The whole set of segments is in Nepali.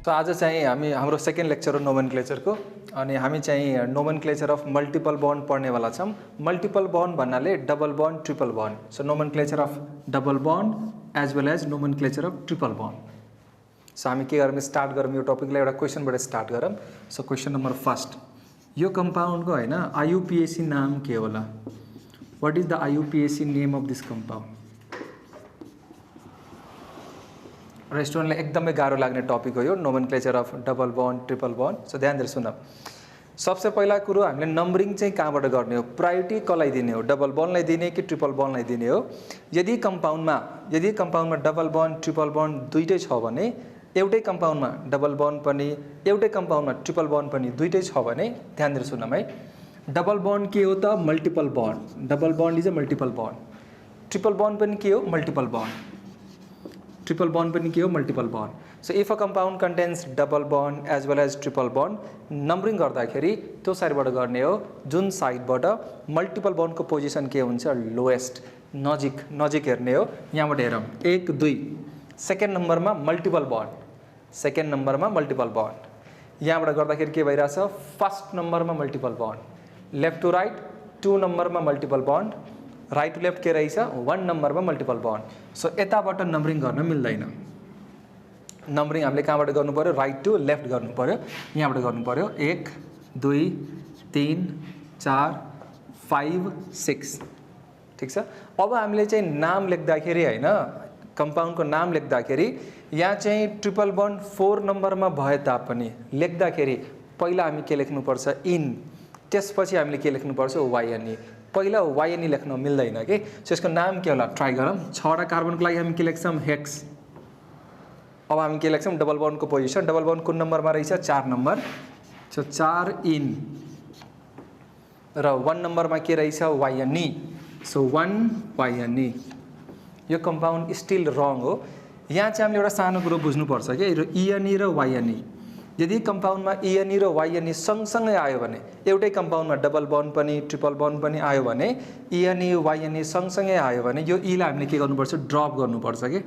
तो आज चाहिँ हाम्रो सेकेन्ड लेक्चर हो नोमेनक्लेचरको अनि हामी चाहिँ नोमेनक्लेचर अफ मल्टिपल बन्ड पढ्नेवाला छौँ। मल्टिपल बन्ड भन्नाले double bond triple bond. So nomenclature of double bond as well as nomenclature of triple bond. So हामी के गरौँ, स्टार्ट गरौँ यो टपिकलाई एउटा क्वेसनबाट स्टार्ट गरौँ। सो क्वेसन नम्बर फर्स्ट, यो कम्पाउन्डको हैन आईयुपीएसी नाम के होला? What is the IUPAC name of this compound? रेस्टुरेन्टलाई एकदमै गाह्रो लाग्ने टपिक हो यो nomenclature of double bond triple bond. So ध्यान दिएर सुन। सबसे पहिला कुरो हामीले नम्बरिङ चाहिँ कहाँबाट गर्ने हो, प्रायोरिटी कसलाई दिने हो, डबल बन्डलाई दिने कि ट्रिपल बन्डलाई दिने हो। यदि कम्पाउन्डमा डबल बन्ड ट्रिपल बन्ड दुईटै छ भने, एउटै कम्पाउन्डमा डबल बन्ड पनि एउटै कम्पाउन्डमा ट्रिपल बन्ड पनि दुईटै छ भने, ध्यान दिएर सुनौँ है। डबल बन्ड के हो त? Multiple bond. Double bond is a multiple bond. Triple bond पनि के हो? Multiple bond. ट्रिपल बन्ड पनि के हो? Multiple bond. So if a compound contains double bond as well as triple bond, numbering गर्दाखेरि त्यो साइडबाट गर्ने हो जुन साइडबाट मल्टिपल बन्डको पोजिसन के हुन्छ, लोएस्ट, नजिक हेर्ने हो। यहाँबाट हेरौँ 1 2, सेकेन्ड नम्बरमा मल्टिपल बन्ड, सेकेन्ड नम्बरमा मल्टिपल बन्ड। यहाँबाट गर्दाखेरि के भइरहेछ, फर्स्ट नम्बरमा multiple bond, left to right 2 नम्बरमा multiple bond, right to left के रहेछ 1 नम्बरमा मल्टिपल बन्ड। सो यताबाट नम्बरिङ गर्न मिल्दैन। नम्बरिङ हामीले कहाँबाट गर्नु पर्यो? राइट टु लेफ्ट गर्नु पर्यो। यहाँबाट गर्नु पर्यो 1 2 3 4 5 6। ठिक छ। अब हामीले चाहिँ नाम लेख्दाखेरि हैन, कम्पाउन्डको नाम लेख्दाखेरि यहाँ चाहिँ ट्रिपल बन्ड 4 नम्बरमा भए तापनि लेख्दाखेरि पहिला हामी के लेख्नुपर्छ? इन। त्यसपछि हामीले के लेख्नुपर्छ? वाइएनई। पहिला वाइएनई लेख्न मिल्दैन कि। सो यसको नाम के होला? ट्राई गरौँ। 6वटा कार्बनको लागि हामी के लेख्छौँ? हेक्स। अब हामी के लेख्छौँ? डबल बन्डको पोजिसन। डबल बन्ड कुन नम्बरमा रहेछ? 4 नम्बर। सो 4 इन र 1 नम्बरमा के रहेछ? वाइएनई। सो 1 वाइएनई। यो कम्पाउन्ड स्टिल रङ हो। यहाँ चाहिँ हामीले एउटा सानो कुरो बुझ्नुपर्छ कि इएनई र वाइएनई, यदि कम्पाउन्डमा इएनई र वाइएनई सँगसँगै आयो भने, एउटै कम्पाउन्डमा डबल बन्ड पनि ट्रिपल बन्ड पनि आयो भने, इएनई वाइएनई सँगसँगै आयो भने यो ईलाई हामीले के गर्नुपर्छ? ड्रप गर्नुपर्छ कि।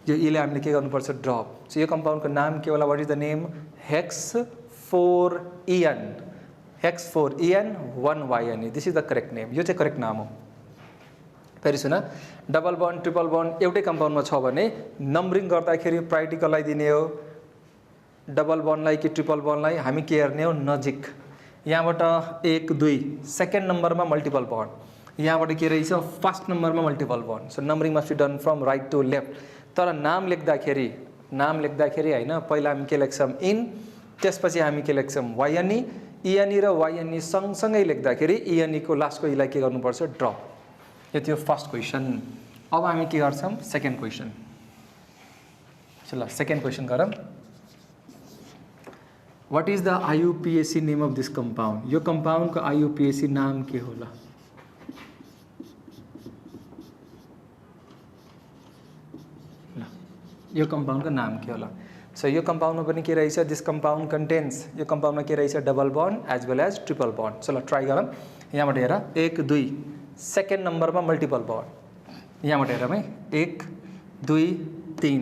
यो ईलाई हामीले के गर्नुपर्छ? ड्रप। सो यो कम्पाउन्डको नाम के होला? What is the name? Hex 4EN। Hex 4EN 1 yne. This is the correct name. यो चाहिँ करेक्ट नाम हो। फेरि सुन, डबल बन्ड ट्रिपल बन्ड एउटै कम्पाउन्डमा छ भने नम्बरिङ गर्दाखेरि प्रायोरिटी कसलाई दिने हो? डबल बन्डलाई कि ट्रिपल बन्डलाई? हामी के हेर्ने हो? नजिक। यहाँबाट 1 2, सेकेन्ड नम्बरमा मल्टिपल बन्ड, यहाँबाट के रहेछ? फर्स्ट नम्बरमा multiple bond. So numbering must be done from right to left. तर नाम लेख्दाखेरि हैन, पहिला हामी के लेख्छौँ? इन। त्यसपछि हामी के लेख्छौँ? वाइएनई। इएनई र वाइएनई सँगसँगै लेख्दाखेरि इएनईको लास्टको ईलाई के गर्नुपर्छ? ड्रप। यो थियो फर्स्ट क्वेसन। अब हामी के गर्छौँ? Second question. ल सेकेन्ड क्वेसन गरौँ। What is the IUPAC name of this compound? यो कम्पाउन्डको आईयुपीएसी नाम के होला? ल यो कम्पाउन्डको नाम के होला? सो यो कम्पाउन्डमा पनि के रहेछ? दिस कम्पाउन्ड कन्टेन्स, यो कम्पाउन्डमा के रहेछ? Double bond as well as triple bond. So ल ट्राई गरौँ। यहाँबाट हेर 1 2, सेकेन्ड नम्बरमा मल्टिपल बन्ड। यहाँबाट हेरौँ है 1 2 3,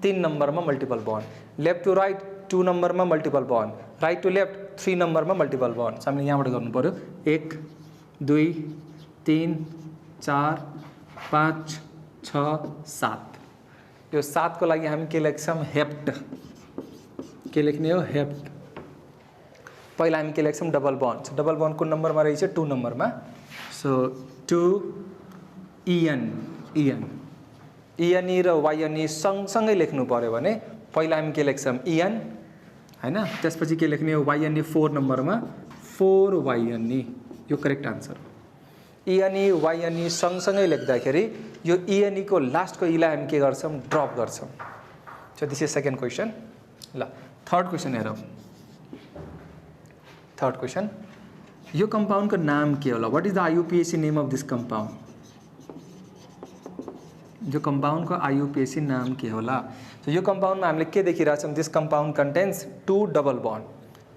3 नम्बरमा multiple bond. Left to right 2 नम्बरमा multiple bond, right to left 3 नम्बरमा मल्टिपल बन्ड। हामीले यहाँबाट गर्नु पर्यो 1 2 3 4 5 6 7। यो 7 को लागि हामी के लेख्छौँ? हेप्ट। के लेख्ने हो? हेप्ट। पहिला हामी के लेख्छौँ? Double bond. डबल बन्ड कुन नम्बरमा रहेछ? 2 नम्बरमा। So 2 EN। इएनई र वाइएनई सँगसँगै लेख्नु पर्यो भने पहिला हामी के लेख्छौँ? EN हैन, त्यसपछि के लेख्ने हो? वाइएनई 4 नम्बरमा 4 वाइएनई। यो करेक्ट आन्सर। इएनई वाइएनई सँगसँगै लेख्दाखेरि यो इएनईको लास्टको ईलाई हामी के गर्छौँ? ड्रप गर्छौँ। So this is second question. ल थर्ड क्वेसन हेरौँ। थर्ड क्वेसन, यो कम्पाउन्डको नाम के होला? What is the IUPAC name of this compound? यो कम्पाउन्डको आईयुपीएसी नाम के होला? सो यो कम्पाउन्डमा हामीले के देखिरहेछौँ? This compound contains 2 double bond.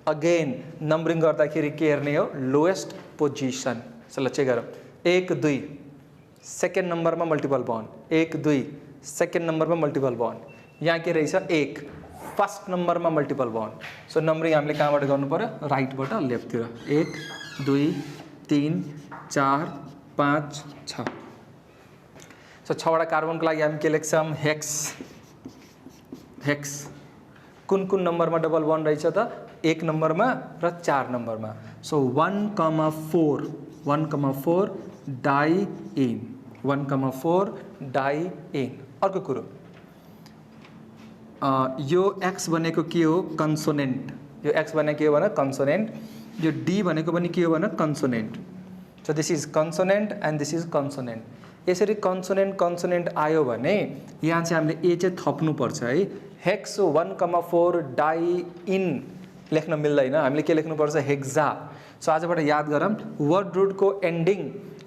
Again numbering गर्दाखेरि के हेर्ने हो? Lowest position. सो ल चेक गरौँ। 1 2, सेकेन्ड नम्बरमा मल्टिपल बन्ड, 1 2, सेकेन्ड नम्बरमा मल्टिपल बन्ड। यहाँ के रहेछ? 1 फर्स्ट नम्बरमा मल्टिपल बन्ड। सो नम्बरिङ हामीले कहाँबाट गर्नु पर्यो? राइटबाट लेफ्टतिर। 1 2 3 4 5 6। सो 6 वटा कार्बनको लागि हामी के लेख्छौँ? हेक्स। हेक्स कुन कुन नम्बरमा डबल बन्ड रहेछ त? 1 नम्बरमा र 4 नम्बरमा। So 1,4 1,4 diene 1,4 diene. अर्को कुरो यो एक्स भनेको के हो? कन्सोनेन्ट। यो एक्स भनेको के हो भने कन्सोनेन्ट। यो डी भनेको पनि के हो भने consonant. So this is consonant and this is consonant. यसरी कन्सोनेन्ट कन्सोनेन्ट आयो भने यहाँ चाहिँ हामीले ए चाहिँ थप्नुपर्छ है। हेक्स 1,4 डाइइन लेख्न मिल्दैन, हामीले के लेख्नुपर्छ? हेक्सा। सो आजबाट याद गरौँ, वर्ड रुटको एन्डिङ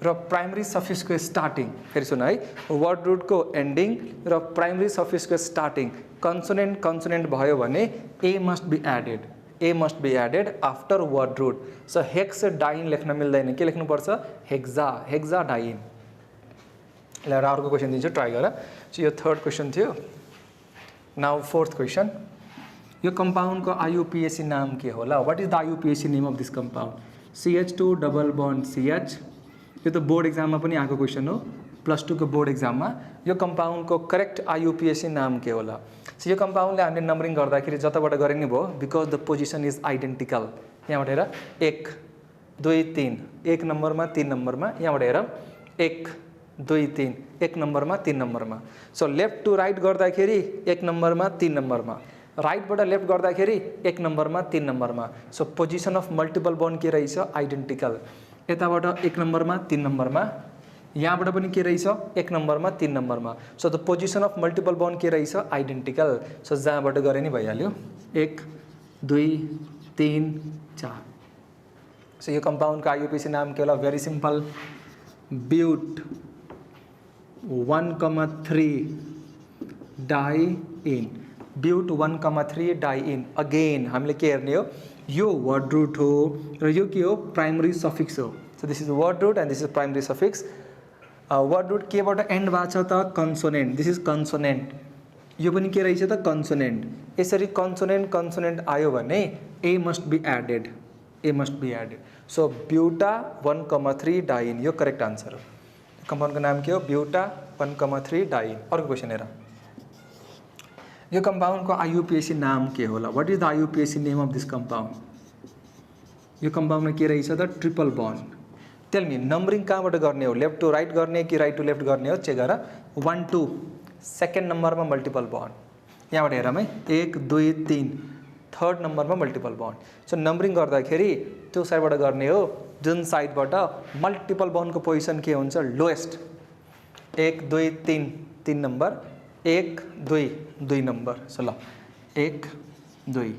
र प्राइमरी सफिक्सको स्टार्टिङ। फेरि सुन है, वर्ड रुटको एन्डिङ र प्राइमरी सफिक्सको स्टार्टिङ कन्सोनेन्ट कन्सोनेन्ट भयो भने a must be added. A must be added after word root. So hex diene लेख्न मिल्दैन, के लेख्नुपर्छ? हेक्सा। Hexa diene. ल अर्को क्वेसन दिन्छु, ट्राई गर। सो यो थर्ड क्वेसन थियो। Now fourth question. यो कम्पाउन्डको आइयुपिएसी नाम के होला? What is the IUPAC name of this compound? CH2 double bond CH। यो त बोर्ड एक्जाममा पनि आएको क्वेसन हो, +2 को बोर्ड एक्जाममा। यो कम्पाउन्डको करेक्ट आइयुपिएसी नाम के होला? सो यो कम्पाउन्डले हामीले नम्बरिङ गर्दाखेरि जताबाट गरे नि भयो, because the position is identical. यहाँबाट हेर 1 2 3 1 नम्बरमा 3 नम्बरमा। यहाँबाट हेर 1 2 3 1 नम्बरमा 3 नम्बरमा। सो लेफ्ट टु राइट गर्दाखेरि 1 नम्बरमा 3 नम्बरमा, राइटबाट लेफ्ट गर्दाखेरि 1 नम्बरमा 3 नम्बरमा। So position of multiple bond के रहेछ? आइडेन्टिकल। यताबाट 1 नम्बरमा 3 नम्बरमा, यहाँबाट पनि के रहेछ? 1 नम्बरमा 3 नम्बरमा। So the position of multiple bond के रहेछ? आइडेन्टिकल। सो जहाँबाट गरे नि भइहाल्यो। 1 2 3 4। सो यो कम्पाउन्डको आइयुपिएसी नाम के होला? Very simple, but 1,3 diene. But 1,3 diene. Again हामीले के हेर्ने हो? यो वर्ड रुट हो र यो के हो? प्राइमरी सफिक्स हो। So this is word root and this is primary suffix. Word root केबाट एन्ड भएको छ त? कन्सोनेन्ट। This is consonant. यो पनि के रहेछ त? कन्सोनेन्ट। यसरी कन्सोनेन्ट कन्सोनेन्ट आयो भने a must be added. A must be added. So buta 1,3 diene यो करेक्ट आन्सर हो। कम्पाउन्डको नाम के हो? ब्युटा 1,3 डाइइन। अर्को क्वेसन हेर। यो कम्पाउन्डको आइयुपिएसी नाम के होला? What is the IUPAC name of this compound? यो कम्पाउन्डमा के रहेछ त? Triple bond. Tell me, numbering कहाँबाट गर्ने हो? लेफ्ट टु राइट गर्ने कि राइट टु लेफ्ट गर्ने हो? चेक गर। 1 2 सेकेन्ड नम्बरमा मल्टिपल बन्ड। यहाँबाट हेरौँ है, 1 2 3 थर्ड नम्बरमा मल्टिपल बन्ड। सो नम्बरिङ गर्दाखेरि त्यो साइडबाट गर्ने हो जुन साइडबाट मल्टिपल बन्डको पोजिसन के हुन्छ? लोएस्ट। 1 2 3 3 number, 1 2 2 number. सो ल 1 2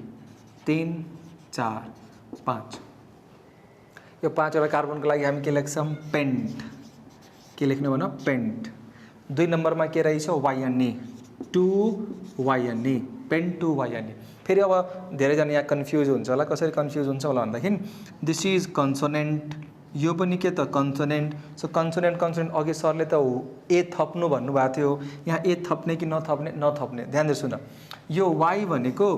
3 4 5। यो 5 वटा कार्बनको लागि हामी के लेख्छौँ? पेन्ट। के लेख्ने भन? पेन्ट। 2 नम्बरमा के रहेछ? वाइएनई 2 वाइएनई। पेन्ट 2 वाइएनई। फेरि अब धेरैजना यहाँ कन्फ्युज हुन्छ होला। कसरी कन्फ्युज हुन्छ होला भन्दाखेरि दिस इज कन्सोनेन्ट, यो पनि के त? कन्सोनेन्ट। सो कन्सोनेन्ट कन्सोनेन्ट अघि सरले त ए थप्नु भन्नुभएको थियो, यहाँ ए थप्ने कि नथप्ने? नथप्ने। ध्यान दिएर सुन, यो वाइ भनेको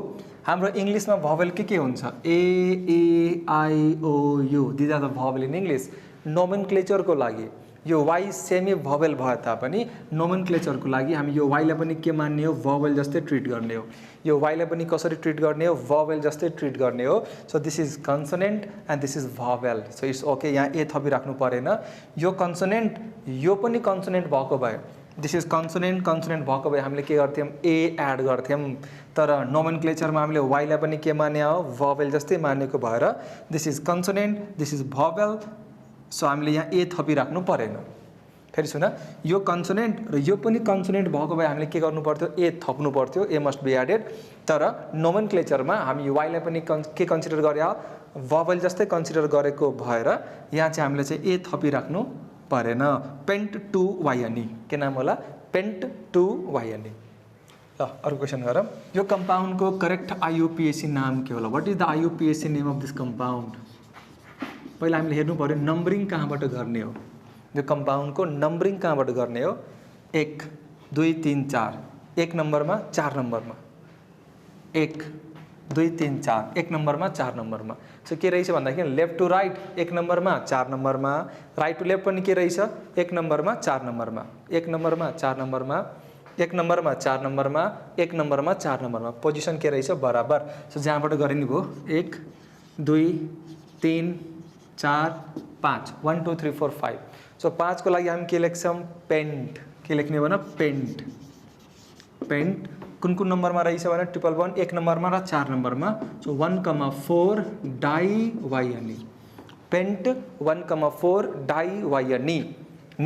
हाम्रो इङ्ग्लिसमा भवेल के हुन्छ? A E I O U. These are the vowel in English. नोमेनक्लेचरको लागि यो वाइ सेमी भवेल भए तापनि नोमेनक्लेचरको लागि हामी यो वाइलाई पनि के मान्ने हो? भवेल जस्तै ट्रिट गर्ने हो। यो वाइलाई पनि कसरी ट्रिट गर्ने हो? भवेल जस्तै ट्रिट गर्ने हो। So this is consonant and this is vowel. So it's okay, यहाँ ए थपिराख्नु परेन। यो कन्सोनेन्ट, यो पनि कन्सोनेन्ट भएको भए, दिस इज कन्सोनेन्ट कन्सोनेन्ट भएको भए हामीले के गर्थ्यौँ? ए एड गर्थ्यौँ। तर नोमेनक्लेचरमा हामीले वाइलाई पनि के माने हो? भवेल जस्तै मानेको भएर this is consonant, this is vowel. So हामीले यहाँ ए थपिराख्नु परेन। फेरि सुन, यो कन्सोनेन्ट र यो पनि कन्सोनेन्ट भएको भए हामीले के गर्नु पर्थ्यो? ए थप्नु पर्थ्यो। ए मस्ट बी एडेड। तर नोमेनक्लेचरमा हामी वाइलाई पनि के कन्सिडर गरे हो? भवेल जस्तै कन्सिडर गरेको भएर यहाँ चाहिँ हामीले चाहिँ ए थपिराख्नु परेन। पेन्ट 2 वाइएनई। के नाम होला? पेन्ट 2 वाइएनई। ल अर्को क्वेसन गरौँ। यो कम्पाउन्डको करेक्ट आइयुपिएसी नाम के होला? What is the IUPAC name of this compound? पहिला हामीले हेर्नु पर्यो नम्बरिङ कहाँबाट गर्ने हो? यो कम्पाउन्डको नम्बरिङ कहाँबाट गर्ने हो? 1 2 3 4 1 नम्बरमा 4 नम्बरमा। 1 2 3 4 1 नम्बरमा 4 नम्बरमा सो के रहेछ भन्दाखेरि लेफ्ट टु राइट 1 नम्बरमा 4 नम्बरमा राइट टु लेफ्ट पनि के रहेछ 1 नम्बरमा 4 नम्बरमा 1 नम्बरमा 4 नम्बरमा 1 नम्बरमा 4 नम्बरमा 1 नम्बरमा 4 नम्बरमा पोजिसन के रहेछ बराबर सो जहाँबाट गरिनु भयो 1 2 3 4 5 1 2 3 4 5 सो 5 को लागि हामी के लेख्छौँ पेन्ट के लेख्ने भन पेन्ट पेन्ट कुन कुन नम्बरमा रहेछ भने 111 1 नम्बरमा र 4 नम्बरमा so 1,4 di yne pent 1,4 di yne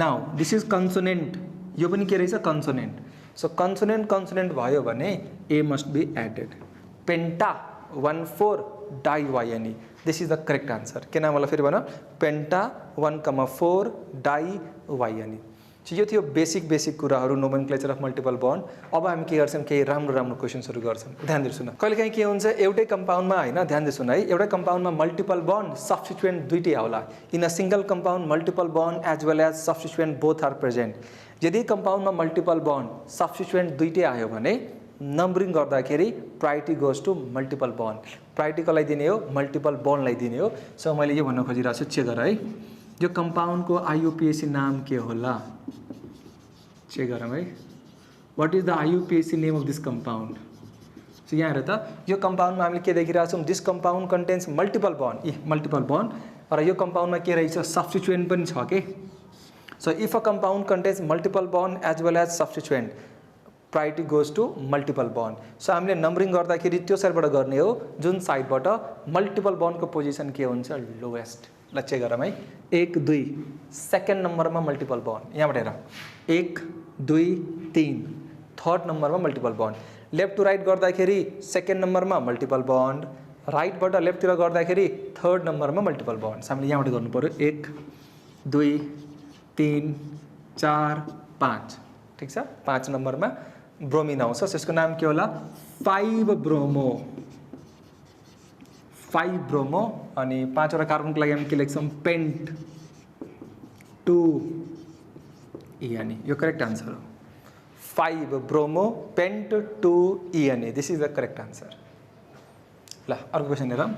now this is consonant यो पनि के रहेछ कन्सोनेन्ट सो कन्सोनेन्ट भयो भने a must be added penta 1,4 di yne this is the correct answer के नाम होला फेरि भन पेन्टा 1,4 डाई वाइएनी सो यो थियो बेसिक कुराहरू नोमेनक्लेचर अफ मल्टिपल बन्ड अब हामी के गर्छौँ केही राम्रो क्वेसन्सहरू गर्छौँ ध्यान दिएर सुन कहिलेकाहीँ के हुन्छ एउटै कम्पाउन्डमा हैन ध्यान दिएर सुन है एउटै कम्पाउन्डमा मल्टिपल बन्ड सब्स्टिट्युएन्ट दुईटै आउला in a single compound multiple bond as well as substituent both are present यदि कम्पाउन्डमा मल्टिपल बन्ड सब्स्टिट्युएन्ट दुईटै आयो भने नम्बरिङ गर्दाखेरि priority goes to multiple bond priority कसलाई दिने हो मल्टिपल बन्डलाई दिने हो सो मैले यो भन्न खोजिरहेको छु चेक गर है यो कम्पाउन्डको आइयुपिएसी नाम के होला चेक गरौँ है what is the IUPAC name of this compound so यहाँ हेर त यो कम्पाउन्डमा हामीले के देखिरहेको छौँ this compound contains multiple bond र यो कम्पाउन्डमा के रहेछ सब्स्टिट्युएन्ट पनि छ के so if a compound contains multiple bond as well as substituent priority goes to multiple bond so हामीले नम्बरिङ गर्दाखेरि त्यो साइडबाट गर्ने हो जुन साइडबाट मल्टिपल बन्डको पोजिसन के हुन्छ लोएस्ट ल चेक गरौँ है 1 2 सेकेन्ड नम्बरमा मल्टिपल बन्ड यहाँबाट हेर 1 2 3 थर्ड नम्बरमा multiple bond left to right गर्दाखेरि सेकेन्ड नम्बरमा मल्टिपल बन्ड राइटबाट लेफ्टतिर गर्दाखेरि थर्ड नम्बरमा मल्टिपल बन्ड हामीले यहाँबाट गर्नु पर्यो 1 2 3 4 5 ठिक छ 5 नम्बरमा ब्रोमिन आउँछ त्यसको नाम के होला 5 ब्रोमो अनि 5 वटा कार्बनको लागि हामी के लेख्छौँ पेन्ट 2 इएनई यो करेक्ट आन्सर हो 5 bromo pent 2 ene this is the correct answer ल अर्को क्वेसन हेरौँ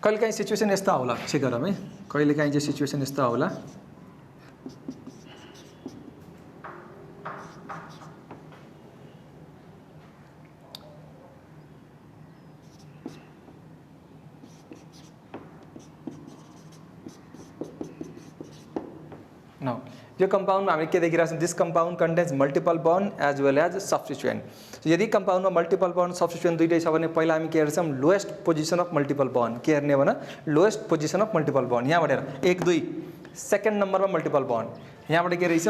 कहिलेकाहीँ सिचुएसन यस्तो होला चेक गरौँ है कहिलेकाहीँ चाहिँ सिचुएसन यस्तो होला Now, यो कम्पाउन्डमा हामीले के देखिरहेको छौँ this compound contains multiple bond as well as substituent यदि कम्पाउन्डमा मल्टिपल बन्ड सब्स्टिट्युएन्ट दुईटै छ भने पहिला हामी के हेर्छौँ lowest position of multiple bond के हेर्ने भन lowest position of multiple bond यहाँबाट हेर 1 2 सेकेन्ड नम्बरमा मल्टिपल बन्ड यहाँबाट के रहेछ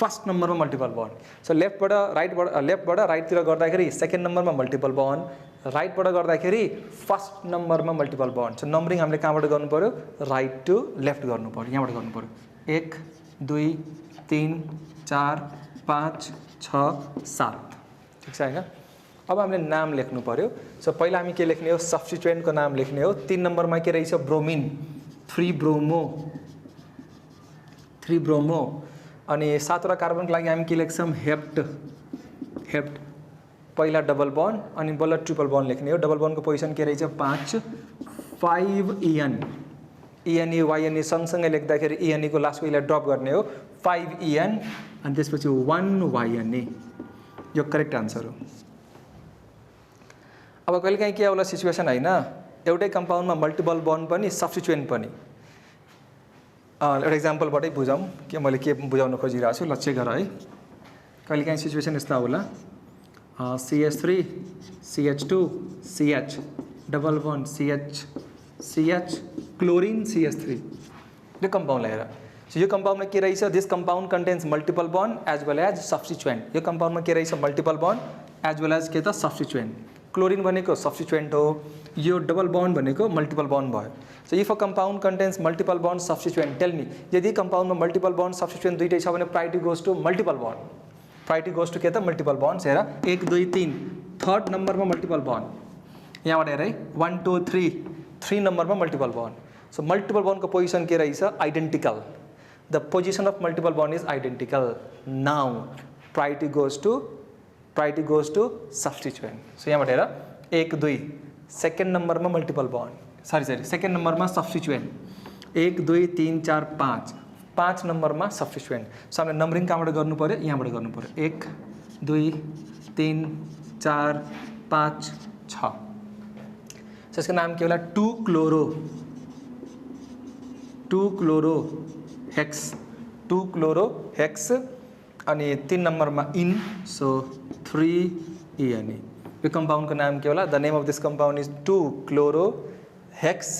फर्स्ट नम्बरमा मल्टिपल बन्ड सो लेफ्टबाट राइटतिर गर्दाखेरि सेकेन्ड नम्बरमा मल्टिपल बन्ड राइटबाट गर्दाखेरि फर्स्ट नम्बरमा मल्टिपल बन्ड सो नम्बरिङ हामीले कहाँबाट गर्नु पर्यो राइट टु लेफ्ट गर्नु पर्यो यहाँबाट गर्नु पर्यो 1 2 3 4 5 6 7 ठिक छ हैन अब हामीले नाम लेख्नु पर्यो सो पहिला हामी के लेख्ने हो सब्स्टिट्युएन्टको नाम लेख्ने हो 3 नम्बरमा के रहेछ ब्रोमिन 3 ब्रोमो अनि 7 वटा कार्बनको लागि हामी के लेख्छौँ हेप्ट पहिला डबल बन्ड अनि बल्ल ट्रिपल बन्ड लेख्ने हो डबल बन्डको पोजिसन के रहेछ 5 इएनई वाइएनई सँगसँगै लेख्दाखेरि इएनईको लास्टको इलाई ड्रप गर्ने हो 5 इएन अनि त्यसपछि 1 वाइएनई यो करेक्ट आन्सर हो अब कहिलेकाहीँ के होला सिचुएसन हैन एउटै कम्पाउन्डमा मल्टिपल बन्ड पनि सब्स्टिट्युएन्ट पनि एउटा इक्जाम्पलबाटै बुझौँ के मैले के बुझाउन खोजिरहेको छु ल चेक गर है कहिलेकाहीँ सिचुएसन यस्तो होला CH3 CH2 CH double bond CH chlorine CH3 यो कम्पाउन्डलाई हेर सो यो कम्पाउन्डमा के रहेछ this compound contains multiple bond as well as substituent यो कम्पाउन्डमा के रहेछ multiple bond as well as के त सब्स्टिट्युएन्ट क्लोरिन भनेको सब्स्टिट्युएन्ट हो यो डबल बन्ड भनेको मल्टिपल बन्ड भयो so if a compound contains multiple bond substituent tell me यदि कम्पाउन्डमा मल्टिपल बन्ड सब्स्टिट्युएन्ट दुईटै छ भने priority goes to multiple bond priority goes to के त मल्टिपल बन्ड्स हेर 1 2 3 थर्ड नम्बरमा मल्टिपल बन्ड यहाँबाट हेर है 1 2 3 नम्बरमा मल्टिपल बन्ड सो मल्टिपल बन्डको पोजिसन के रहेछ identical the position of multiple bond is identical now priority goes to priority goes to substituent. So यहाँबाट हेर 1 2 सेकेन्ड नम्बरमा मल्टिपल बन्ड सरी सेकेन्ड नम्बरमा सब्स्टिट्युएन्ट 1 2 3 4 5 5 नम्बरमा सब्स्टिट्युएन्ट। सो हामीले नम्बरिङ कहाँबाट गर्नु पर्यो यहाँबाट गर्नु पर्यो 1 2 3 4 5 6। सो यसको नाम के होला 2 क्लोरो हेक्स अनि 3 नम्बरमा इन सो 3 अनि यो कम्पाउन्डको नाम के होला the name of this compound is 2 chloro hex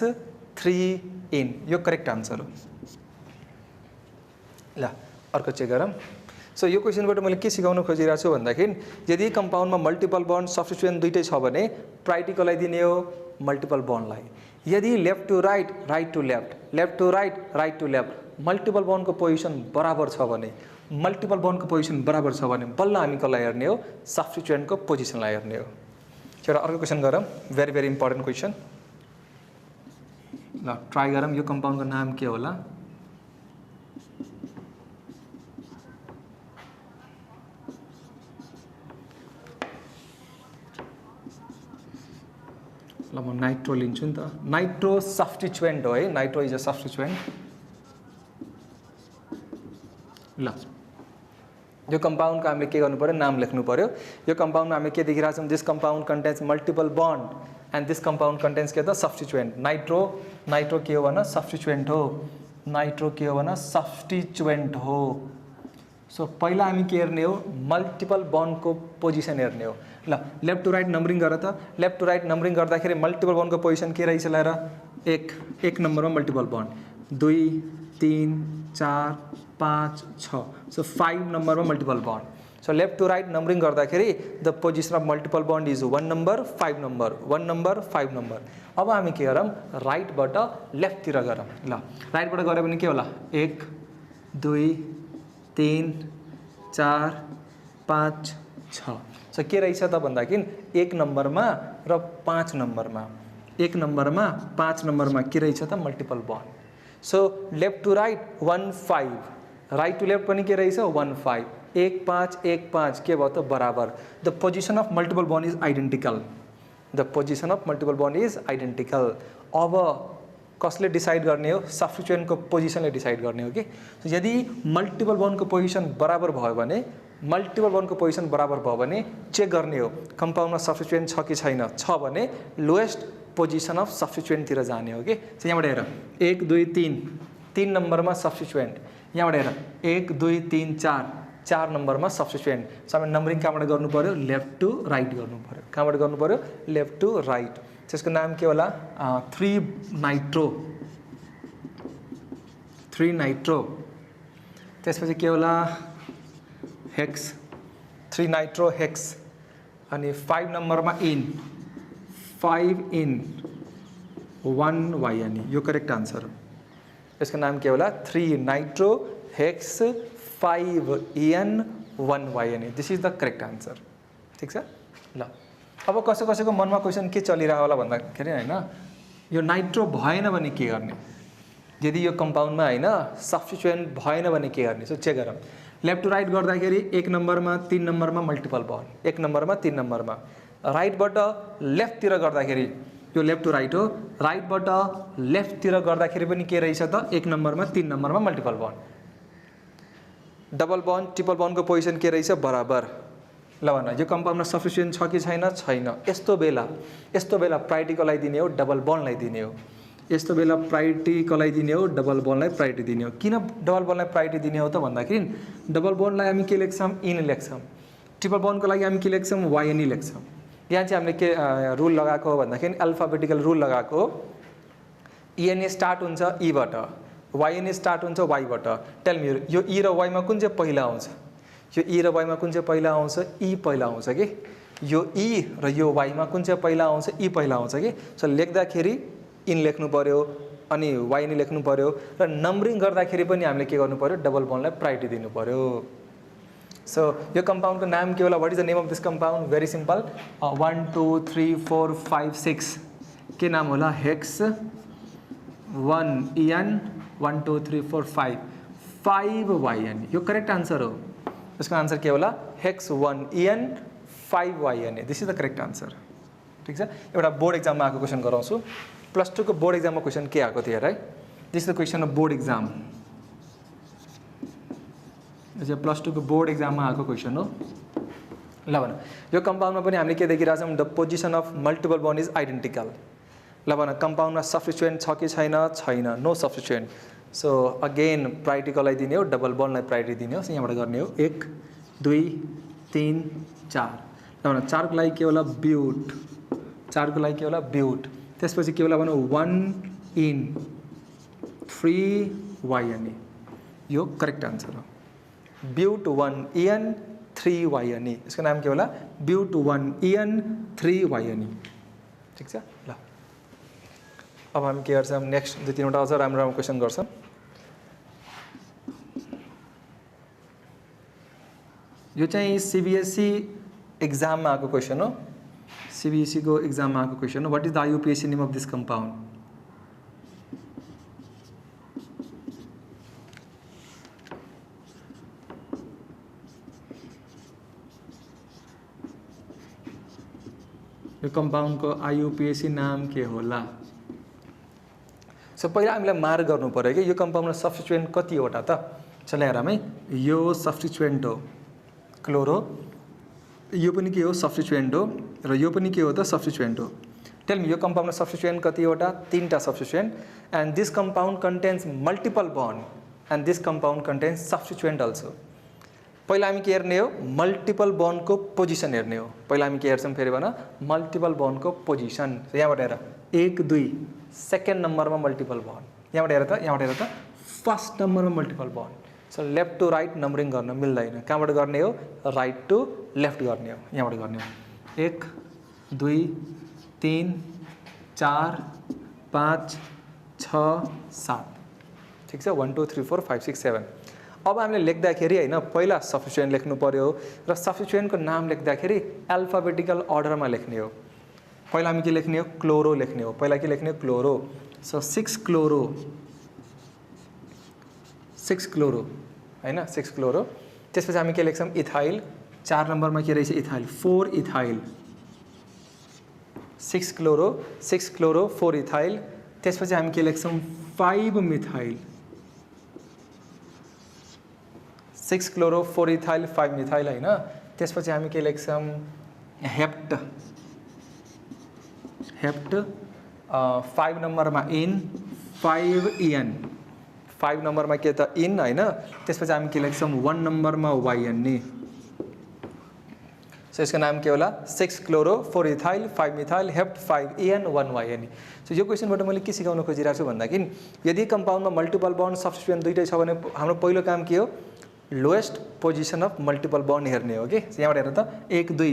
3 in. यो करेक्ट आन्सर हो। ल अर्को चेक गरौँ। सो यो क्वेसनबाट मैले के सिकाउन खोजिरहेको छु भन्दाखेरि यदि कम्पाउन्डमा मल्टिपल बन्ड सब्स्टिट्युएन्ट दुईटै छ भने प्रायोरिटी कसलाई दिने हो मल्टिपल बन्डलाई। यदि left to right right to left left to right right to left multiple बन्डको पोजिसन बराबर छ भने मल्टिपल बन्डको पोजिसन बराबर छ भने बल्ल हामी कसलाई हेर्ने हो सब्स्टिट्युएन्टको पोजिसनलाई हेर्ने हो। एउटा अर्को क्वेसन गरौँ भेरी भेरी इम्पोर्टेन्ट क्वेसन। ल ट्राई गरौँ यो कम्पाउन्डको नाम के होला। ल म नाइट्रो लिन्छु नि त। नाइट्रो सब्स्टिट्युएन्ट हो है नाइट्रो इज अ सब्स्टिट्युएन्ट। ल यो कम्पाउन्डको हामीले के गर्नु पर्यो नाम लेख्नु पर्यो। यो कम्पाउन्डमा हामीले के देखिरहेको छौँ this compound contains multiple bond and this compound contents के त सब्स्टिट्युएन्ट। नाइट्रो के हो भन सब्स्टिट्युएन्ट हो। नाइट्रो के हो भन सब्स्टिट्युएन्ट हो। सो पहिला हामी के हेर्ने हो मल्टिपल बन्डको पोजिसन हेर्ने हो। ल लेफ्ट टु राइट नम्बरिङ गर त। लेफ्ट टु राइट नम्बरिङ गर्दाखेरि मल्टिपल बन्डको पोजिसन के रहेछ ल्याएर 1 नम्बरमा मल्टिपल बन्ड 2 3 4 5 6 सो 5 नम्बरमा multiple bond. So left to right numbering गर्दाखेरि the position of multiple bond is 1 number 5 number 1 number 5 number. अब हामी के गरौँ राइटबाट लेफ्टतिर गरौँ। ल राइटबाट गऱ्यो भने के होला 1 2 3 4 5 6। सो के रहेछ त भन्दाखेरि 1 नम्बरमा र 5 नम्बरमा 1 नम्बरमा 5 नम्बरमा के रहेछ त multiple bond. So left to right 1 5 right to left पनि के रहेछ 1 5 1 5 1 5 के भयो त बराबर। The position of multiple bond is identical. The position of multiple bond is identical. अब कसले डिसाइड गर्ने हो सब्स्टिट्युएन्टको पोजिसनले डिसाइड गर्ने हो कि। यदि मल्टिपल बन्डको पोजिसन बराबर भयो भने मल्टिपल बन्डको पोजिसन बराबर भयो भने चेक गर्ने हो कम्पाउन्डमा सब्स्टिट्युएन्ट छ कि छैन। छ भने लोएस्ट पोजिसन अफ सब्स्टिट्युएन्टतिर जाने हो कि। यहाँबाट हेर 1 2 3 नम्बरमा सब्स्टिट्युएन्ट। यहाँबाट हेर 1 2 3 4 नम्बरमा सब्स्टिट्युएन्ट। सो हामीले नम्बरिङ कहाँबाट गर्नु पर्यो लेफ्ट टु राइट गर्नु पर्यो। कहाँबाट गर्नु पर्यो लेफ्ट टु राइट। त्यसको नाम के होला 3 नाइट्रो। त्यसपछि के होला हेक्स 3 नाइट्रो हेक्स अनि 5 नम्बरमा इन 5 इन 1 वाइएन। यो करेक्ट आन्सर हो। यसको नाम के होला 3 nitro hex 5 EN 1 YN। This is the correct answer. ठिक छ। ल अब कसै कसैको मनमा क्वेसन के चलिरह्यो होला भन्दाखेरि होइन यो नाइट्रो भएन भने के गर्ने। यदि यो कम्पाउन्डमा होइन सब्स्टिट्युएन्ट भएन भने के गर्ने। सो चेक गरौँ। लेफ्ट टु राइट गर्दाखेरि 1 नम्बरमा 3 नम्बरमा मल्टिपल बन्ड 1 नम्बरमा 3 नम्बरमा। राइटबाट लेफ्टतिर गर्दाखेरि यो लेफ्ट टु राइट हो। राइटबाट लेफ्टतिर गर्दाखेरि पनि के रहेछ त 1 नम्बरमा 3 नम्बरमा multiple bond. Double bond triple बन्डको पोजिसन के रहेछ बराबर। ल भन यो कम्पाउन्डमा सब्स्टिट्युएन्ट छ कि छैन छैन। यस्तो बेला प्रायोरिटी कसलाई दिने हो डबल बन्डलाई दिने हो। यस्तो बेला प्रायोरिटी कसलाई दिने हो डबल बन्डलाई प्रायोरिटी दिने हो। किन डबल बन्डलाई प्रायोरिटी दिने हो त भन्दाखेरि डबल बन्डलाई हामी के लेख्छौँ इन लेख्छौँ। ट्रिपल बन्डको लागि हामी के लेख्छौँ YN लेख्छौँ। यहाँ चाहिँ हामीले के रुल लगाएको हो भन्दाखेरि अल्फाबेटिकल रुल लगाएको हो। EN स्टार्ट हुन्छ ईबाट YN स्टार्ट हुन्छ वाइबाट। टेल मी यो ई र वाइमा कुन चाहिँ पहिला आउँछ। यो ई र वाइमा कुन चाहिँ पहिला आउँछ ई पहिला आउँछ कि। यो ई र यो वाइमा कुन चाहिँ पहिला आउँछ ई पहिला आउँछ कि। सो लेख्दाखेरि इन लेख्नु पर्यो अनि YN लेख्नु पर्यो र नम्बरिङ गर्दाखेरि पनि हामीले के गर्नु पर्यो डबल बन्डलाई प्रायोरिटी दिनु पर्यो। सो यो कम्पाउन्डको नाम के होला what is the name of this compound very simple 1 2 3 4 5 6 के नाम होला हेक्स 1 EN 1 2 3 4 5 YN। यो करेक्ट आन्सर हो। यसको आन्सर के होला hex 1 EN 5yn this is the correct answer ठिक छ एउटा बोर्ड एक्जाममा आएको क्वेसन गराउँछु +2 को बोर्ड एक्जाममा क्वेसन के आएको थियो है this is the question of board exam यो +2 को बोर्ड एक्जाममा आएको क्वेसन हो ल भन यो कम्पाउन्डमा पनि हामीले के देखिरहेछौँ the position of multiple bond is identical ल भन कम्पाउन्डमा सब्स्टिट्युएन्ट छ कि छैन no substituent so again priority कसलाई दिने हो डबल बन्डलाई प्रायोरिटी दिने हो यहाँबाट गर्ने हो 1 2 3 4 ल भन 4 को लागि के होला ब्युट 4 को लागि के होला ब्युट त्यसपछि के होला भन 1 इन 3yn यो करेक्ट आन्सर हो ब्युट 1 इन 3yn यसको नाम के होला ब्युट 1 इन 3yn ठीक छ ल अब हामी के गर्छौँ नेक्स्ट 2-3 वटा अझ राम्रो क्वेसन गर्छौँ यो चाहिँ सीबीएसई एक्जाममा आएको क्वेसन हो सीबीएसई को एक्जाममा आएको क्वेसन हो what is the IUPAC name of this compound यो कम्पाउन्डको आईयूपीएसी नाम के होला सो पहिला हामीलाई मार्क गर्नु पर्यो कि यो कम्पाउन्डमा सब्स्टिट्युएन्ट कतिवटा त चल हेरौँ है यो सब्स्टिट्युएन्ट हो क्लोरो यो पनि के हो सब्स्टिट्युएन्ट हो र यो पनि के हो त सब्स्टिट्युएन्ट हो टेल मी यो कम्पाउन्डमा सब्स्टिट्युएन्ट कतिवटा 3टा substituent and this compound contains multiple bond and this compound contains substituent also पहिला हामी के हेर्ने हो मल्टिपल बन्डको पोजिसन हेर्ने हो पहिला हामी के हेर्छौँ फेरि भन मल्टिपल बन्डको पोजिसन यहाँबाट हेर 1 2 सेकेन्ड नम्बरमा मल्टिपल बन्ड यहाँबाट हेर त फर्स्ट नम्बरमा multiple bond so left to right numbering गर्न मिल्दैन कहाँबाट गर्ने हो राइट टु लेफ्ट गर्ने हो यहाँबाट गर्ने हो 1 2 3 4 5 6 7 ठिक छ 1 2 3 4 5 6 7 अब हामीले लेख्दाखेरि हैन पहिला सब्स्टिट्युएन्ट लेख्नु पर्यो र सब्स्टिट्युएन्टको नाम लेख्दाखेरि अल्फाबेटिकल अर्डरमा लेख्ने हो पहिला हामी के लेख्ने हो क्लोरो लेख्ने हो पहिला के लेख्ने हो क्लोरो सो 6 क्लोरो हैन 6 क्लोरो त्यसपछि हामी के लेख्छौँ इथाइल 4 नम्बरमा के रहेछ इथाइल 4 इथाइल 6 क्लोरो 4 इथाइल त्यसपछि हामी के लेख्छौँ 5 मिथाइल 6 क्लोरो 4 इथाइल 5 मिथाइल हैन त्यसपछि हामी के लेख्छौँ हेप्ट 5 नम्बरमा इन 5en 5 नम्बरमा के त इन हैन त्यसपछि हामी के लेख्छौँ 1 नम्बरमा yn नि सो यसको नाम के होला 6 chloro 4 ethyl 5 methyl hept 5en 1yn so यो क्वेसनबाट मैले के सिकाउन खोजिरहेको छु भन्दाखेरि यदि कम्पाउन्डमा मल्टिपल बन्ड सब्स्टिट्युएन्ट दुईटै छ भने हाम्रो पहिलो काम के हो lowest position of multiple bond हेर्ने हो कि यहाँबाट हेर त 1 2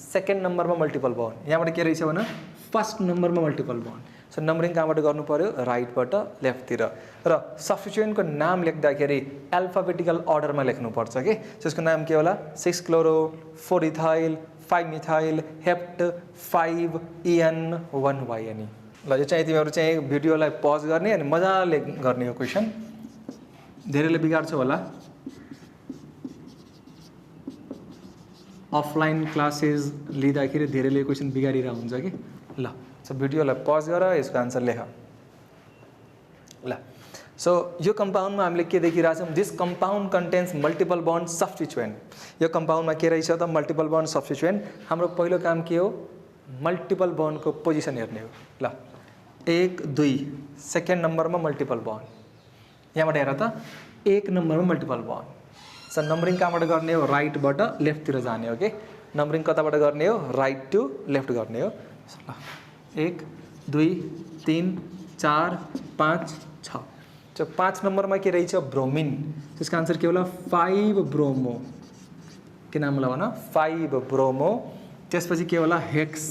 सेकेन्ड नम्बरमा मल्टिपल बन्ड यहाँबाट के रहेछ भने फर्स्ट नम्बरमा मल्टिपल बन्ड सो नम्बरिङ कहाँबाट गर्नु पर्यो राइटबाट लेफ्टतिर र सब्स्टिट्युएन्टको नाम लेख्दाखेरि अल्फाबेटिकल अर्डरमा लेख्नुपर्छ कि त्यसको नाम के होला 6 chloro 4 ethyl 5 methyl hept 5en 1yn ल यो चाहिँ तिमीहरू चाहिँ भिडियोलाई पज गर्ने अनि मजाले गर्ने हो क्वेसन धेरैले बिगार्छ होला अफलाइन क्लासेस लिँदाखेरि धेरैले क्वेसन बिगारिरहेको हुन्छ कि ल सो भिडियोलाई पज गर यसको आन्सर लेख ल सो यो कम्पाउन्डमा हामीले के देखिरहेछौँ this compound contains multiple bond substituent यो कम्पाउन्डमा के रहेछ त मल्टिपल बन्ड सब्स्टिट्युएन्ट हाम्रो पहिलो काम के हो मल्टिपल बन्डको पोजिसन हेर्ने हो ल 1 2 सेकेन्ड नम्बरमा मल्टिपल बन्ड यहाँबाट हेर त 1 नम्बरमा मल्टिपल बन्ड सो नम्बरिङ कहाँबाट गर्ने हो राइटबाट लेफ्टतिर जाने हो कि नम्बरिङ कताबाट गर्ने हो राइट टु लेफ्ट गर्ने हो 1 2 3 4 5 6 सो 5 नम्बरमा के रहेछ ब्रोमिन त्यसको आन्सर के होला 5 ब्रोमो के नाम होला भन 5 ब्रोमो त्यसपछि के होला हेक्स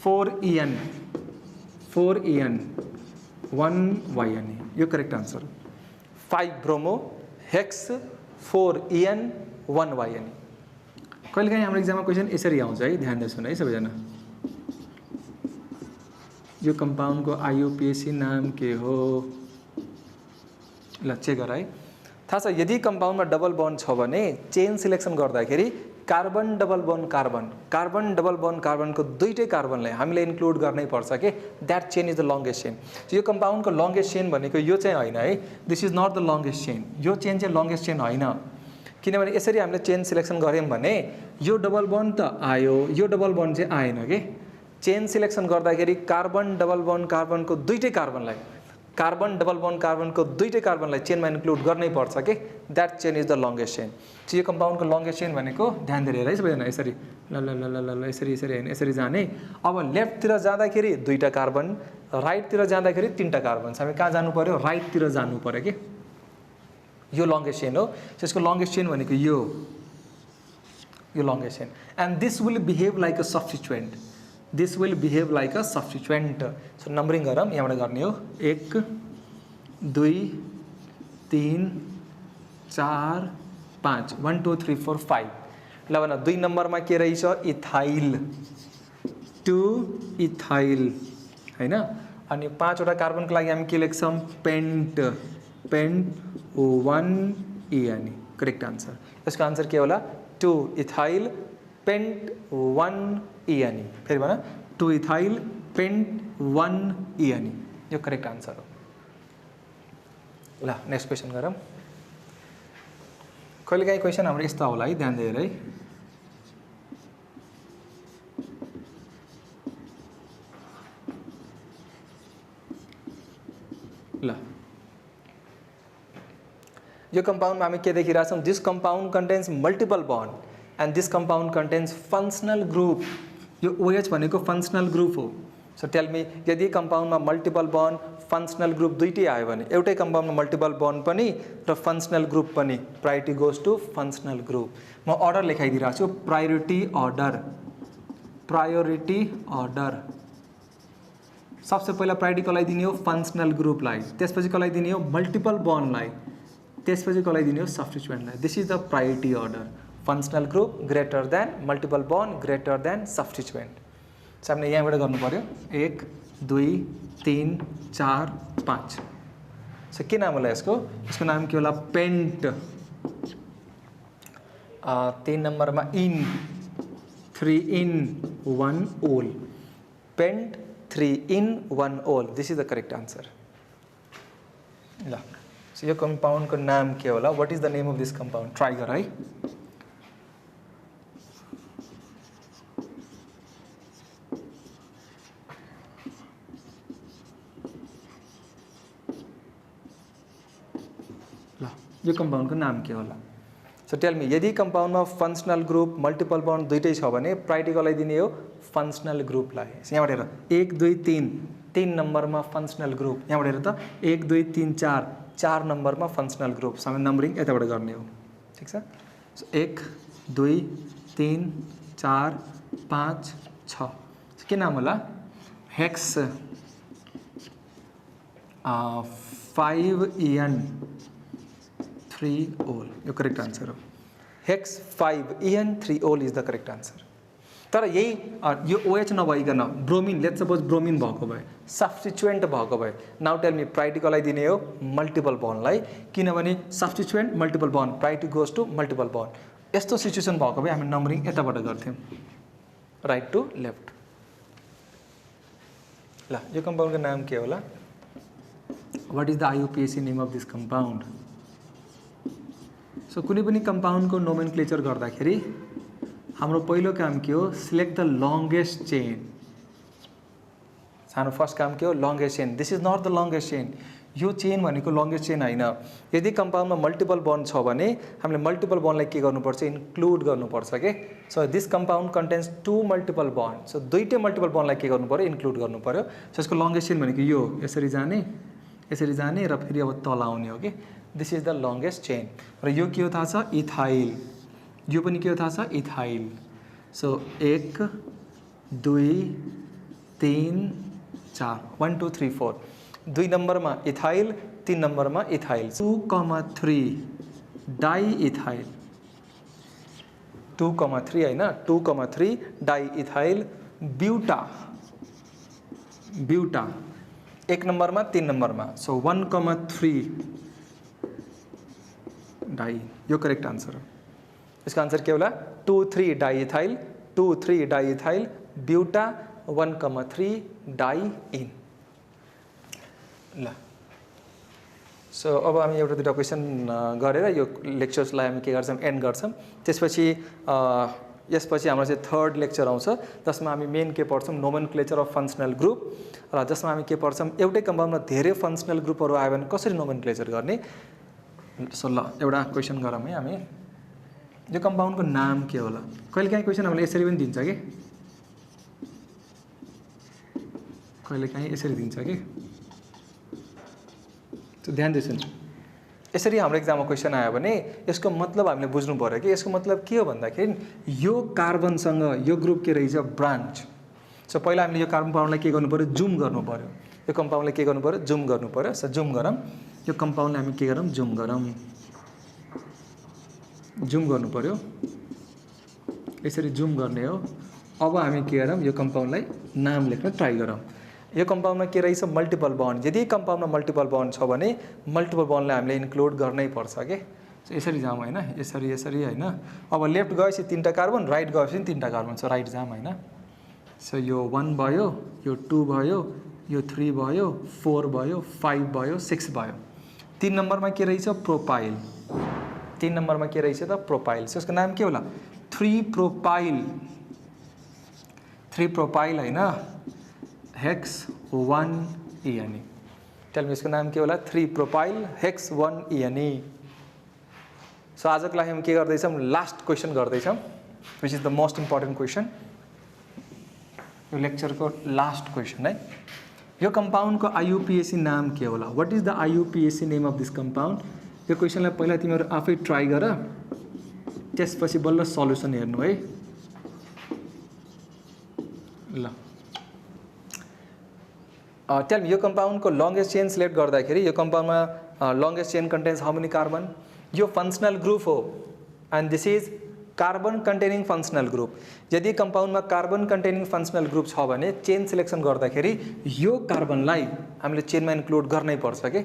4en 1yn यो correct answer 5 bromo hex 4en 1yn कहिलेकाहीँ हाम्रो एक्जाममा क्वेसन यसरी आउँछ है ध्यान दिनुहोस् है सबैजना यो कम्पाउन्डको आईयूपीएसी नाम के हो ल चेक गर है थाहा छ यदि कम्पाउन्डमा डबल बन्ड छ भने चेन सिलेक्सन गर्दाखेरि carbon double bond carbon double bond कार्बनको दुईटै कार्बनलाई हामीले इन्क्लुड गर्नै पर्छ के that chain is the longest chain. यो कम्पाउन्डको लङ्गेस्ट चेन भनेको यो चाहिँ होइन है, this is not the longest chain, यो चेन चाहिँ लङ्गेस्ट चेन होइन। किनभने यसरी हामीले चेन सिलेक्सन गऱ्यौँ भने यो डबल बोन त आयो, यो डबल बोन चाहिँ आएन के। चेन सिलेक्सन गर्दाखेरि कार्बन डबल बोन कार्बनको दुईटै कार्बनलाई चेनमा इन्क्लुड गर्नै पर्छ के that chain is the longest chain. यो कम्पाउन्डको लङ्गेस्ट चेन भनेको ध्यान दिएर है सबैजना, यसरी ल ल ल ल ल यसरी यसरी होइन यसरी जाने। अब लेफ्टतिर जाँदाखेरि दुईटा कार्बन, राइटतिर जाँदाखेरि तीनटा कार्बन, हामी कहाँ जानु पर्यो, राइटतिर जानु पर्यो कि। यो लङ्गेस्ट चेन हो, त्यसको लङ्गेस्ट चेन भनेको यो longest chain. And this will behave like a substituent, this will behave like a substituent. So numbering गरौँ, यहाँबाट गर्ने हो 1 2 3 4 5 1 2 3 4 5। ल भन 2 नम्बरमा के रहेछ, इथाइल, 2 इथाइल हैन। अनि 5 वटा कार्बनको लागि हामी के लेख्छौँ, पेन्ट 1 अनि करेक्ट आन्सर। यसको आन्सर के होला, 2 इथाइल पेन्ट 1 अनि। फेरि भन 2 इथाइल पेन्ट 1 अनि, यो करेक्ट आन्सर हो। ल नेक्स्ट क्वेसन गरौँ। कहिलेकाहीँ क्वेसन हाम्रो यस्तो होला है, ध्यान दिएर है। ल यो कम्पाउन्डमा हामी के देखिरहेछौँ, this compound contains multiple bond and this compound contains functional group. यो OH भनेको फङ्सनल ग्रुप हो। सो टेल मी, यदि कम्पाउन्डमा मल्टिपल बन्ड फङ्सनल ग्रुप दुईटै आयो भने, एउटै कम्पाउन्डमा मल्टिपल बन्ड पनि र फङ्सनल ग्रुप पनि, priority goes to functional group. म अर्डर लेखाइदिइरहेको छु, प्रायोरिटी अर्डर। सबसे पहिला प्रायोरिटी कसलाई दिने हो, फङ्सनल ग्रुपलाई, त्यसपछि कसलाई दिने हो, मल्टिपल बन्डलाई, त्यसपछि कसलाई दिने हो, सब्स्टिट्युएन्टलाई। This is the priority order, functional group greater than multiple bond greater than substituent. So हामीले यहाँबाट गर्नु पर्यो 1 2 3 4 5। सो के नाम होला यसको, यसको नाम के होला, पेन्ट। 3 नम्बरमा इन, 3 in 1 ओल, पेन्ट 3 in 1 ओल, this is the correct answer. ल सो यो कम्पाउन्डको नाम के होला, what is the name of this compound, try गर है। ल यो कम्पाउन्डको नाम के होला। सो टेल मी, यदि कम्पाउन्डमा फङ्सनल ग्रुप मल्टिपल बन्ड दुईटै छ भने प्रायोरिटी कसलाई दिने हो, फङ्सनल ग्रुपलाई। यहाँबाट हेर 1 2 3, 3 नम्बरमा फङ्सनल ग्रुप। यहाँबाट हेर त 1 2 3 4 नम्बरमा फङ्सनल ग्रुप। सो हामी नम्बरिङ यताबाट गर्ने हो, ठिक छ। सो 1 2 3 4 5 6। के नाम होला, हेक्स 5En 3 ओल, यो करेक्ट आन्सर हो। हेक्स 5En 3 ओल इज द करेक्ट आन्सर। तर यही यो OH नभइकन ब्रोमिन, लेट्स सपोज ब्रोमिन भएको भए, सब्स्टिट्युएन्ट भएको भए, नाउ टेल मी प्रायोरिटी कसलाई दिने हो, मल्टिपल बन्डलाई। किनभने substituent multiple bond, priority goes to multiple bond. यस्तो सिचुएसन भएको भए हामी नम्बरिङ यताबाट गर्थ्यौँ, राइट टु लेफ्ट। ल यो कम्पाउन्डको नाम के होला, what is the IUPAC name of this compound. So कुनै पनि कम्पाउन्डको नोमेनक्लेचर गर्दाखेरि हाम्रो पहिलो काम के हो, सिलेक्ट द लङ्गेस्ट चेन। हाम्रो फर्स्ट काम के हो, longest chain. This is not the longest chain, यो चेन भनेको लङ्गेस्ट चेन होइन। यदि कम्पाउन्डमा मल्टिपल बन्ड छ भने हामीले मल्टिपल बन्डलाई के गर्नुपर्छ, इन्क्लुड गर्नुपर्छ के। So this compound contains 2 multiple bond. So दुईटै मल्टिपल बन्डलाई के गर्नु पर्यो, इन्क्लुड गर्नु पर्यो। सो यसको लङ्गेस्ट चेन भनेको यो यसरी जाने र फेरि अब तल आउने हो कि। This is the longest chain. र यो के हो थाहा छ, इथाइल। यो पनि के हो थाहा छ, इथाइल। सो 1 2 3 4 1 2 3 4, 2 नम्बरमा इथाइल, 3 नम्बरमा इथाइल। 2,3 डाई इथाइल, 2,3 होइन, 2,3 डाई इथाइल ब्युटा। 1 नम्बरमा 3 नम्बरमा, सो 1,3 डाई, यो करेक्ट आन्सर हो। यसको आन्सर के होला 2,3 डाइइथाइल 2,3 डाइइथाइल ब्युटा 1,3 डाइइन। ल सो अब हामी एउटा दुईवटा क्वेसन गरेर यो लेक्चर्सलाई हामी के गर्छौँ एन्ड गर्छौँ। त्यसपछि यसपछि हाम्रो चाहिँ थर्ड लेक्चर आउँछ जसमा हामी मेन के पढ्छौँ नोमेनक्लेचर अफ फङ्सनल ग्रुप र जसमा हामी के पढ्छौँ एउटै कम्पाउन्डमा धेरै फङ्सनल ग्रुपहरू आयो भने कसरी नोमेनक्लेचर गर्ने। सो ल एउटा क्वेसन गरौँ है हामी। यो कम्पाउन्डको नाम के होला? कहिलेकाहीँ क्वेसन हामीलाई यसरी पनि दिन्छ कि कहिलेकाहीँ यसरी दिन्छ कि तो ध्यान दिनुहोस् न। यसरी हाम्रो एक्जाममा क्वेसन आयो भने यसको मतलब हामीले बुझ्नु पर्यो कि यसको मतलब के हो भन्दाखेरि यो कार्बनसँग यो ग्रुप के रहेछ ब्रान्च। सो पहिला हामीले यो कम्पाउन्डलाई के गर्नु पर्यो जुम गर्नु पर्यो। यो कम्पाउन्डलाई के गर्नु पर्यो जुम गर्नु पर्यो। सो जुम गरौँ यो कम्पाउन्डलाई हामी के गरौँ जुम गरौँ जुम गर्नु पर्यो। यसरी जुम गर्ने हो। अब हामी के गरौँ यो कम्पाउन्डलाई नाम लेख्न ट्राई गरौँ। यो कम्पाउन्डमा के रहेछ मल्टिपल बन्ड। यदि कम्पाउन्डमा मल्टिपल बन्ड छ भने मल्टिपल बन्डलाई हामीले इन्क्लुड गर्नै पर्छ के। सो यसरी जाऊँ होइन यसरी यसरी होइन। अब लेफ्ट गएपछि 3टा कार्बन राइट गएपछि 3टा कार्बन। सो राइट जाऊँ होइन। सो यो 1 भयो यो 2 भयो यो 3 भयो 4 भयो 5 भयो 6 भयो। 3 नम्बरमा के रहेछ प्रोपाइल। 3 नम्बरमा के रहेछ त प्रोपाइल। सो यसको नाम के होला 3 प्रोपाइल 3 प्रोपाइल होइन हेक्स 1 इएनई। टेल मी यसको नाम के होला 3 प्रोपाइल हेक्स 1 इएनई। सो आजको लागि हामी के गर्दैछौँ लास्ट क्वेसन गर्दैछौँ which is the most important question. यो लेक्चरको लास्ट क्वेसन है। यो कम्पाउन्डको आइयुपिएसी नाम के होला? What is the IUPAC name of this compound? यो क्वेसनलाई पहिला तिमीहरू आफै ट्राई गर त्यसपछि बल्ल सल्युसन हेर्नु है। ल टेल मी यो कम्पाउन्डको लङ्गेस्ट चेन सिलेक्ट गर्दाखेरि यो कम्पाउन्डमा longest chain contains how many carbon? यो फङ्सनल ग्रुप हो and this is carbon containing functional group. यदि कम्पाउन्डमा कार्बन कन्टेनिङ फङ्सनल ग्रुप छ भने चेन सिलेक्सन गर्दाखेरि यो कार्बनलाई हामीले चेनमा इन्क्लुड गर्नै पर्छ कि।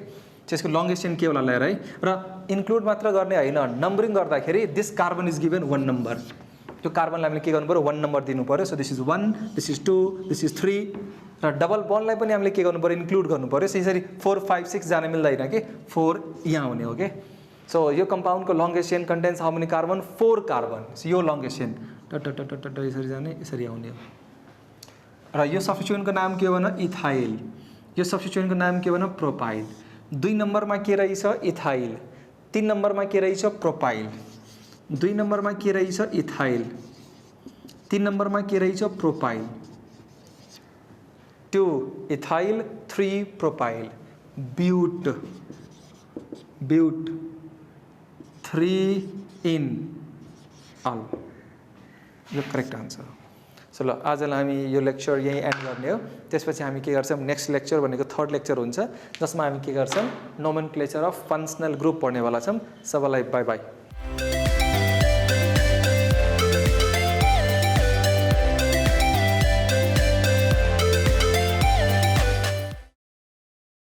त्यसको लङ्गेस्ट चेन के होला लिएर है र इन्क्लुड मात्र गर्ने होइन नम्बरिङ गर्दाखेरि this carbon is given 1 number. त्यो कार्बनलाई हामीले के गर्नु पर्यो 1 नम्बर दिनु पर्यो। So this is 1 this is 2 this is 3 र डबल बन्डलाई पनि हामीले के गर्नु पर्यो इन्क्लुड गर्नु पर्यो। यसरी 4 5 6 जान मिल्दैन कि 4 यहाँ हुने हो कि। सो यो कम्पाउन्डको longest chain contains how many carbon 4 carbon. यो लङ्गेस्ट चेन टट यसरी जाने यसरी आउने हो। र यो सब्स्टिट्युएन्टको नाम के हो भने इथाइल। यो सब्स्टिट्युएन्टको नाम के हो भने प्रोपाइल। 2 नम्बरमा के रहेछ इथाइल। 3 नम्बरमा के रहेछ प्रोपाइल। 2 नम्बरमा के रहेछ इथाइल। 3 नम्बरमा के रहेछ प्रोपाइल। 2 इथाइल 3 प्रोपाइल ब्यूट ब्यूट 3 इन अल। यो करेक्ट आन्सर हो। सो ल आजलाई हामी यो लेक्चर यहीँ एन्ड गर्ने हो। त्यसपछि हामी के गर्छौँ नेक्स्ट लेक्चर भनेको थर्ड लेक्चर हुन्छ जसमा हामी के गर्छौँ नोमेनक्लेचर अफ फङ्सनल ग्रुप पढ्नेवाला छौँ। सबैलाई बाई बाई।